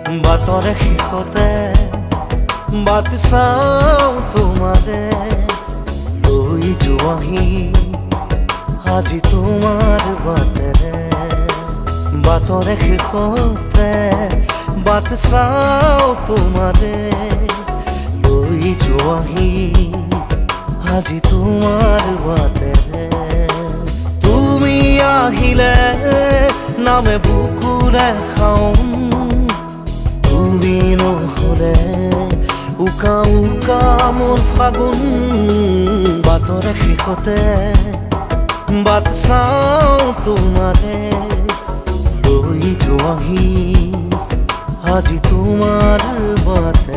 বাটৰে শেষতে বাট চাওঁ তোমাৰে লৈ যোৱাহি আজি তোমাৰ বাটেৰে। বাটৰে শেষতে বাট চাওঁ তোমাৰে লৈ যোৱাহি আজি তোমাৰ বাটেৰে। তুমি আহিলে নামে বুকুৰে খাওঁ, তুমি নহ'লে উকা উকা মোৰ ফাগুন। বাটৰে শেষতে বাট চাওঁ তোমাৰে লৈ যোৱাহি আজি তোমাৰ বাট।